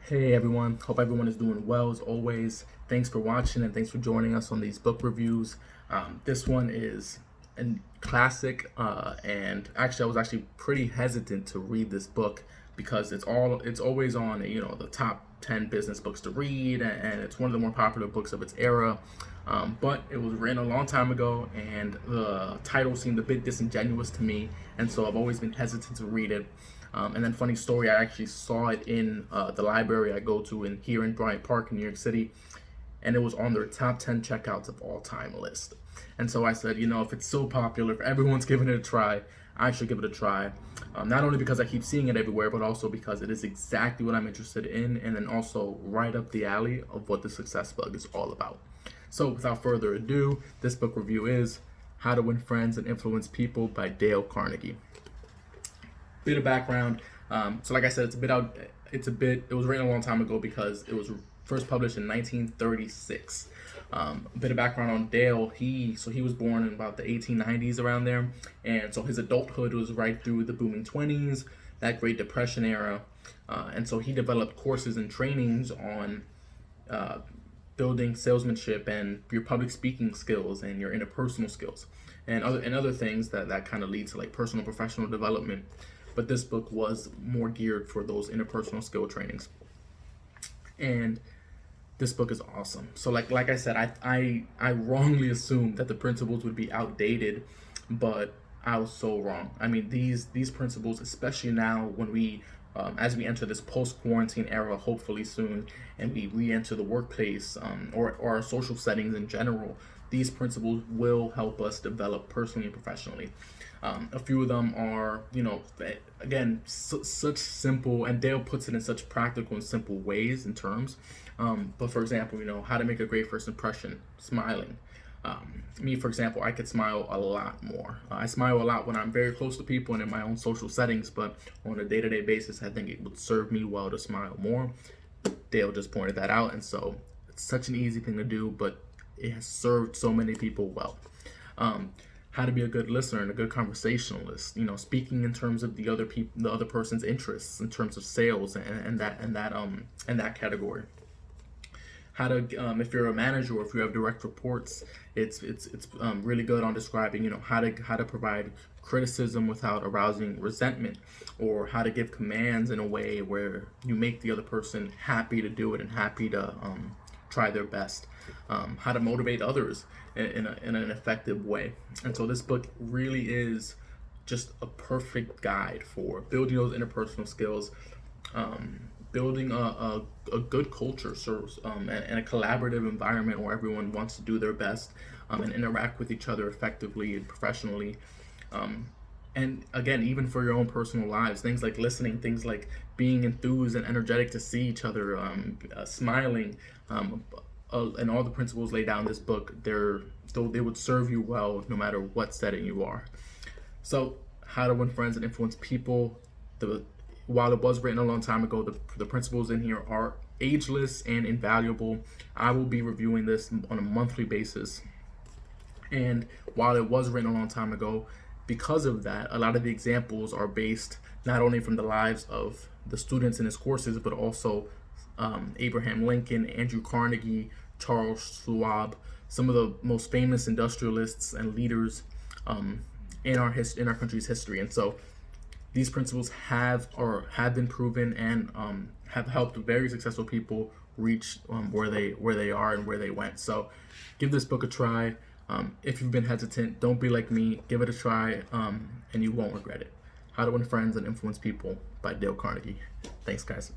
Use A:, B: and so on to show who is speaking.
A: Hey everyone, hope everyone is doing well as always. Thanks for watching and thanks for joining us on these book reviews. This one is a classic, and actually I was actually pretty hesitant to read this book because it's always on the top 10 business books to read, and it's one of the more popular books of its era. But it was written a long time ago, and the title seemed a bit disingenuous to me, and so I've always been hesitant to read it. And then, funny story, I actually saw it in the library I go to here in Bryant Park in New York City, and it was on their top 10 checkouts of all time list. And so I said, if it's so popular, if everyone's giving it a try, I should give it a try. Not only because I keep seeing it everywhere, but also because it is exactly what I'm interested in, and then also right up the alley of what the Success Bug is all about. So without further ado, this book review is How to Win Friends and Influence People by Dale Carnegie. Bit of background. So like I said, it was written a long time ago because it was first published in 1936. A bit of background on Dale. He was born in about the 1890s, around there, and so his adulthood was right through the booming 20s, that Great Depression era, and so he developed courses and trainings on building salesmanship and your public speaking skills and your interpersonal skills and other things that kind of lead to like personal professional development. But this book was more geared for those interpersonal skill trainings. And this book is awesome. So like I said, I wrongly assumed that the principles would be outdated, but I was so wrong. I mean, these principles, especially now when we as we enter this post-quarantine era, hopefully soon, and we re-enter the workplace, or our social settings in general, these principles will help us develop personally and professionally. A few of them are, again, such simple, and Dale puts it in such practical and simple ways and terms. But for example, how to make a great first impression, smiling. Me, for example, I could smile a lot more. I smile a lot when I'm very close to people and in my own social settings, but on a day-to-day basis, I think it would serve me well to smile more. Dale just pointed that out, and so it's such an easy thing to do, but it has served so many people well. How to be a good listener and a good conversationalist, speaking in terms of the other person's interests in terms of sales and that category. How to, if you're a manager or if you have direct reports, it's really good on describing, how to provide criticism without arousing resentment, or how to give commands in a way where you make the other person happy to do it and happy to try their best. How to motivate others in an effective way. And so this book really is just a perfect guide for building those interpersonal skills, building a good culture, and a collaborative environment where everyone wants to do their best and interact with each other effectively and professionally. And again, even for your own personal lives, things like listening, things like being enthused and energetic to see each other, smiling, and all the principles laid down in this book, they would serve you well no matter what setting you are. So, How to Win Friends and Influence People. While it was written a long time ago, the principles in here are ageless and invaluable. I will be reviewing this on a monthly basis. And while it was written a long time ago, because of that, a lot of the examples are based not only from the lives of the students in his courses, but also Abraham Lincoln, Andrew Carnegie, Charles Schwab, some of the most famous industrialists and leaders in our country's history. And so these principles have been proven and have helped very successful people reach where they are and where they went. So give this book a try. If you've been hesitant, don't be like me. Give it a try, and you won't regret it. How to Win Friends and Influence People by Dale Carnegie. Thanks, guys.